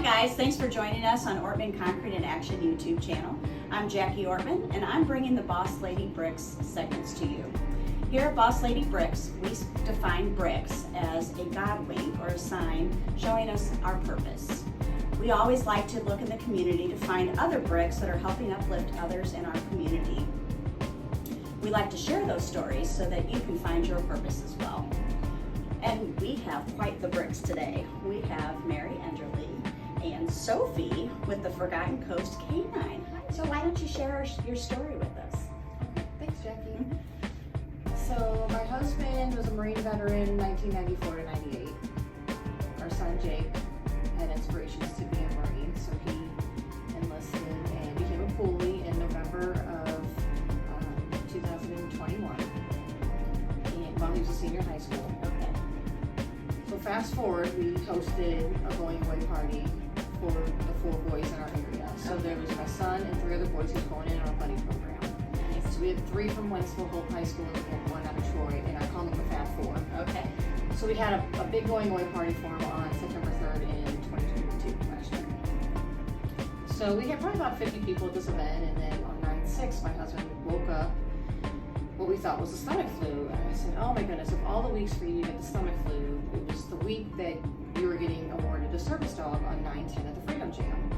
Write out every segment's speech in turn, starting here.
guys, thanks for joining us on Ortmann Concrete in Action YouTube channel. I'm Jacqui Ortmann, and I'm bringing the Boss Lady Bricks segments to you. Here at Boss Lady Bricks, we define bricks as a God wink or a sign showing us our purpose. We always like to look in the community to find other bricks that are helping uplift others in our community. We like to share those stories so that you can find your purpose as well. And we have quite the bricks today. We have Mary Enderly and Sophie with the Forgotten Coast Canine. So why don't you share your story with us? Thanks, Jackie. So my husband was a Marine veteran, 1994 to 98. Our son Jake had inspirations to be a Marine, so he enlisted and became a Poolie in November of 2021, and while he was a senior in high school. Okay. So fast forward, we hosted a going away party for the 4 boys in our area. So there was my son and 3 other boys who were going in our buddy program. Nice. So we had 3 from Wentzville Hope High School and 1 out of Troy, and I call them the Fat 4. Okay. So we had a big going away party for them on September 3rd in 2022 last year. So we had probably about 50 people at this event, and then on 9/6, my husband woke up what we thought was a stomach flu. And I said, oh my goodness, of all the weeks for you to get the stomach flu, it was the week that you were getting awarded a service dog on 9/10 at the Freedom Jam.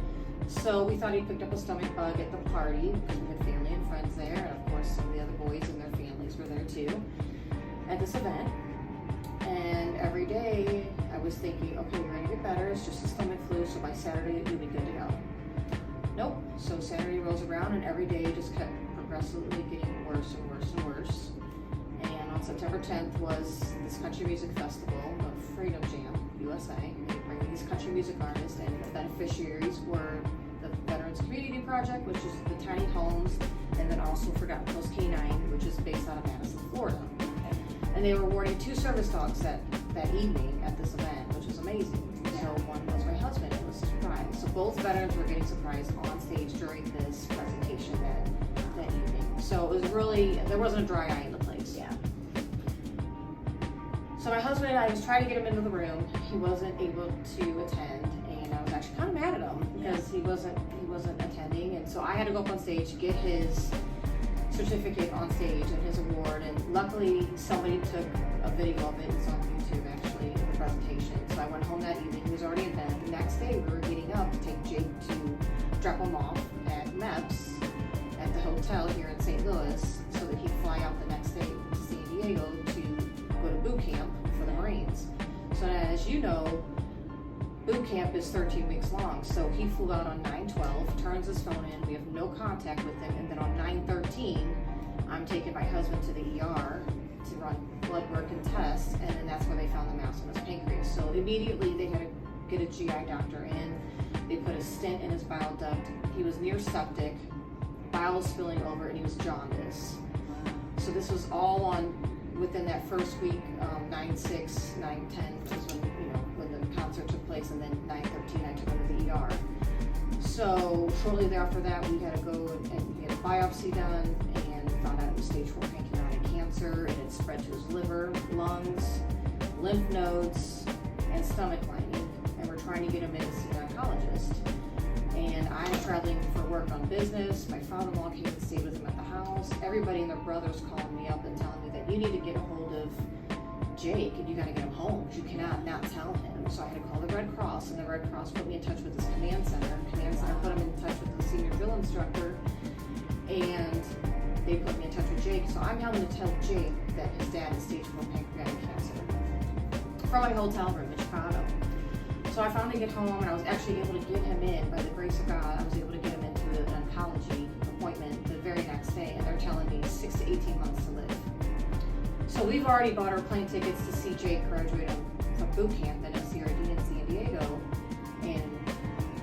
So we thought he picked up a stomach bug at the party because we had family and friends there, and of course some of the other boys and their families were there too at this event. And every day I was thinking, okay, you're gonna get better, it's just a stomach flu, so by Saturday you'll be good to go. Nope. So Saturday rolls around and every day just kept progressively getting worse and worse and worse. And on September 10th was this country music festival, the Freedom Jam USA. They bring these country music artists, and the beneficiaries were the Veterans Community Project, which is the tiny homes, and then also Forgotten Coast Canine, which is based out of Madison, Florida. And they were awarding 2 service dogs that evening at this event, which was amazing. So one was my husband, it was a surprise. So both veterans were getting surprised on stage during this presentation that evening. So it was really, there wasn't a dry eye in the place. Yeah. So my husband, I was trying to get him into the room. He wasn't able to attend, and I was actually kind of mad at him because he wasn't attending. And so I had to go up on stage, get his certificate on stage and his award, and luckily somebody took a video of it. It's on YouTube actually, the presentation. So I went home that evening. He was already in bed. The next day we were getting up to take Jake to drop him off at MEPS at the hotel here in St. Louis so that he'd fly out the next day to San Diego to go to boot camp for the Marines. So as you know, boot camp is 13 weeks long. So he flew out on 9/12, turns his phone in, we have no contact with him, and then on 9/13, I'm taking my husband to the ER to run blood work and tests, and then that's where they found the mass on his pancreas. So immediately they had to get a GI doctor in. They put a stent in his bile duct. He was near septic, bile was spilling over, and he was jaundiced. So this was all on within that first week, 9/6, 9/10 was when the concert took place, and then 9/13 I took him to the ER. So shortly thereafter that, we had to go and get a biopsy done, and found out it was stage 4 pancreatic cancer, and it spread to his liver, lungs, lymph nodes, and stomach lining. And we're trying to get him in to see an oncologist. And I'm traveling for work on business. My father-in-law came and stayed with him at the house. Everybody and their brothers calling me up and telling me that you need to get a hold of Jake and you gotta get him home. You cannot not tell him. So I had to call the Red Cross, and the Red Cross put me in touch with his command center. Command center put him in touch with the senior drill instructor, and they put me in touch with Jake. So I'm having to tell Jake that his dad has stage 4 pancreatic cancer from my hotel room in Chicago. So I finally get home, and I was actually able to get him in, by the grace of God, I was able to get him into an oncology appointment the very next day, and they're telling me 6 to 18 months to live. So we've already bought our plane tickets to see Jake graduate from boot camp at SCRD in San Diego, and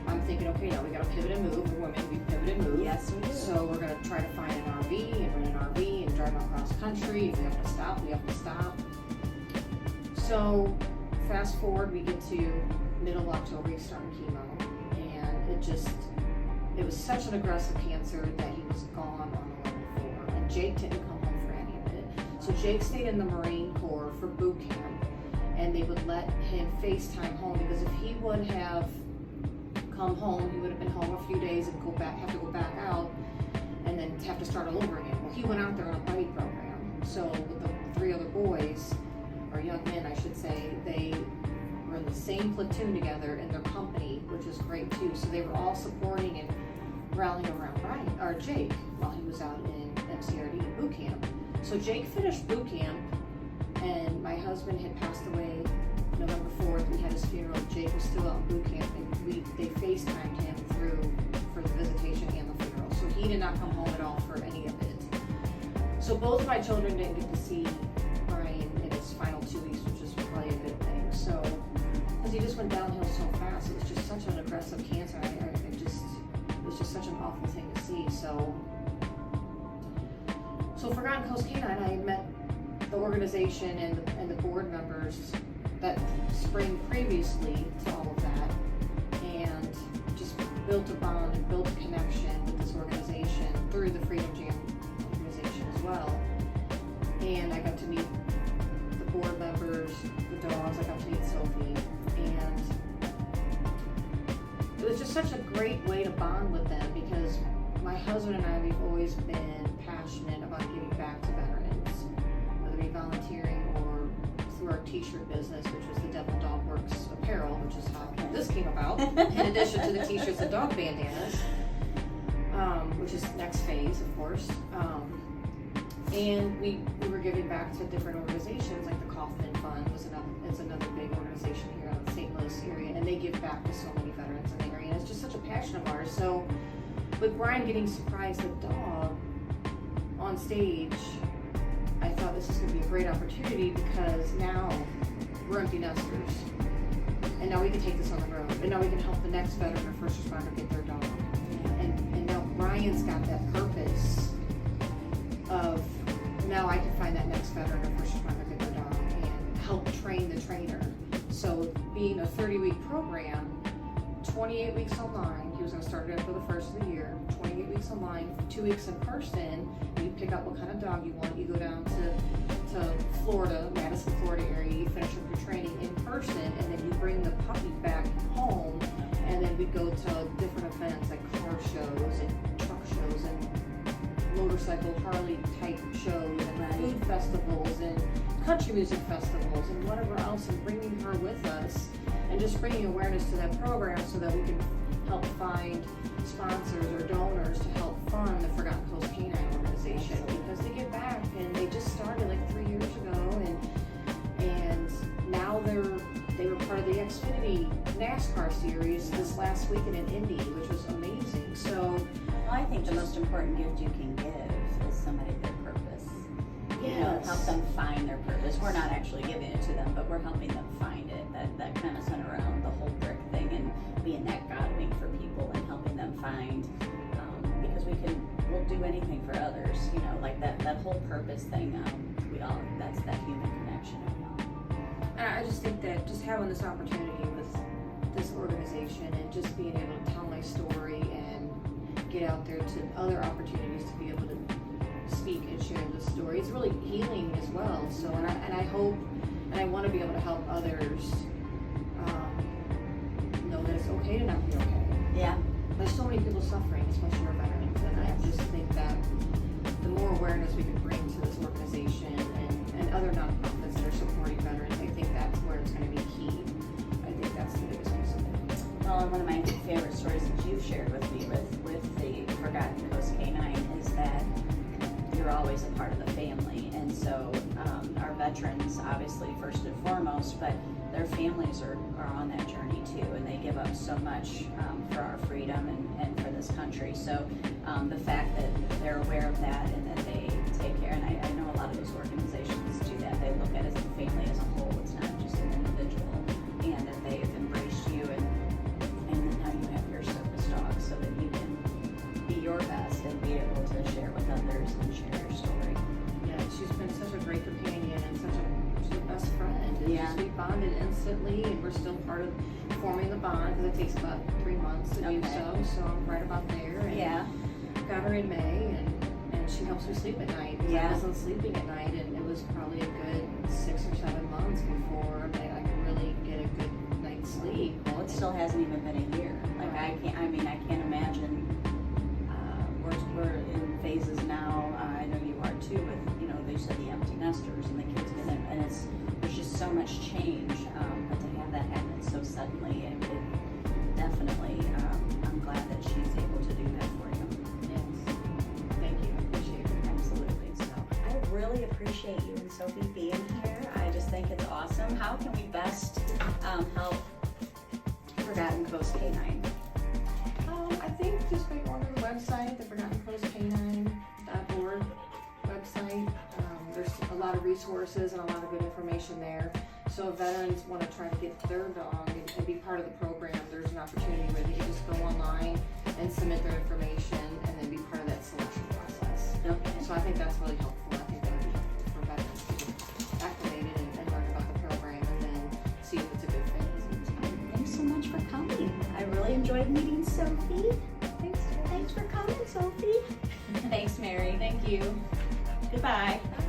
I'm thinking, okay, now we gotta pivot and move. We're women, we pivot and move. Yes, we do. So we're gonna try to find an RV and rent an RV and drive across country. If we have to stop, we have to stop. So fast forward, we get to middle of October, he's starting chemo, and it was such an aggressive cancer that he was gone on 11/4, and Jake didn't come home for any of it. So Jake stayed in the Marine Corps for boot camp, and they would let him FaceTime home, because if he would have come home. He would have been home a few days and have to go back out, and then have to start all over again. Well, he went out there on a buddy program. So with the 3 other boys, or young men, I should say, they were in the same platoon together in their company, which is great too. So they were all supporting and rallying around Jake while he was out in MCRD boot camp. So Jake finished boot camp, and my husband had passed away November 4th. We had his funeral. Jake was still out in boot camp, and they FaceTimed him for the visitation and the funeral. So he did not come home at all for any of it. So both of my children didn't get to see Brian in his final 2 weeks, which is probably a good thing. So, because he just went downhill so fast, it was just such an aggressive cancer. It was just such an awful thing to see. So Forgotten Coast Canine, I met the organization and the board members that spring previously to all of that, and just built a bond and built a connection with this organization through the Freedom Jam organization as well. And I got to meet the board members, the dogs, I got to meet Sophie, and it was just such a great way to bond with them, because my husband and I, we've always been passionate about giving back to veterans, whether it be volunteering or through our t-shirt business, which was the Devil Dog Works apparel, which is how this came about, in addition to the t-shirts and dog bandanas, which is next phase, of course. And we were giving back to different organizations, like the Kaufman Fund it's another big organization here in the St. Louis area, and they give back to so many veterans in the area, and it's just such a passion of ours. So with Brian getting surprised the dog on stage, I thought this is going to be a great opportunity, because now we're empty nesters, and now we can take this on the road, and now we can help the next veteran or first responder get their dog. And now Brian's got that purpose of, now I can find that next veteran or first responder get their dog and help train the trainer. So being a 30-week program, 28 weeks online. He was going to start it after the first of the year. 28 weeks online, 2 weeks in person. You pick out what kind of dog you want. You go down to Florida, Madison, Florida area. You finish up your training in person, and then you bring the puppy back home. And then we go to different events like car shows and truck shows and motorcycle Harley type shows and food festivals and country music festivals and whatever else, and bringing her with us and just bringing awareness to that program so that we can help find sponsors or donors to help fund the Forgotten Coast Canine organization, because they give back, and they just started like 3 years ago, and now they were part of the Xfinity NASCAR series this last weekend in Indy, which was amazing. So I think the most important gift you can give is somebody their purpose. Yes. You know, help them find their purpose. We're not actually giving it to them, but we're helping them find it. That kind of center around the whole brick thing, and being that God wing for people and helping them find, because we'll do anything for others, you know, like that whole purpose thing. That's that human connection. And I just think that just having this opportunity with this organization and just being able to tell my story and get out there to other opportunities to be able to speak and share this story, it's really healing as well. So, and I hope, and I want to be able to help others know that it's okay to not be okay. Yeah. There's so many people suffering, especially our veterans, and I just think that the more awareness we can bring to this organization and other nonprofits that are supporting veterans, I think that's where it's going to be key. I think that's the biggest piece of it. Well, and one of my favorite stories that you've shared with me with the Forgotten Coast Canine is that you're always a part of the family, and so our veterans, obviously first and foremost, but their families are on that journey too, and they give up so much for our freedom and for this country. So the fact that they're aware of that and that they take care, and I know a lot of those organizations do that. They look at it as a family as a whole. It's not just an individual, and that they've embraced you, and then now you have your service dog so that you can be your best and be able to share with others and share your story. Yeah, she's been such a great companion and she's a best friend. And Yeah. we bonded instantly, and we're still part of forming the bond, because it takes about 3 months to do so. So I'm right about there. And Yeah. got her in May, and she helps me sleep at night. Yeah. I wasn't sleeping at night, and it was probably a good 6 or 7 months before I could really get a good night's couldn't sleep. Well, it still hasn't even been a year. Like I can't imagine. We're in phases now. I know you are too. With they said the empty nesters and the kids get in, and there's just so much change. But to have that happen so suddenly, it definitely. I'm glad that she's able to do that for you. Yes. Thank you. I appreciate it. Absolutely. So I really appreciate you and Sophie being here. I just think it's awesome. How can we best help Forgotten Coast Canine? I think just by going to the website, the ForgottenCoastCanine.org website. There's a lot of resources and a lot of good information there. So if veterans want to try to get their dog and be part of the program, there's an opportunity where they can just go online and submit their information and then be part of that selection process. Okay. So I think that's really helpful. I think that would be helpful for veterans to get activated and learn about the program and then see if it's a good fit. Thanks so much for coming. I really enjoyed meeting Sophie. Thanks. Thanks for coming, Sophie. Thanks, Mary. Thank you. Goodbye. Bye.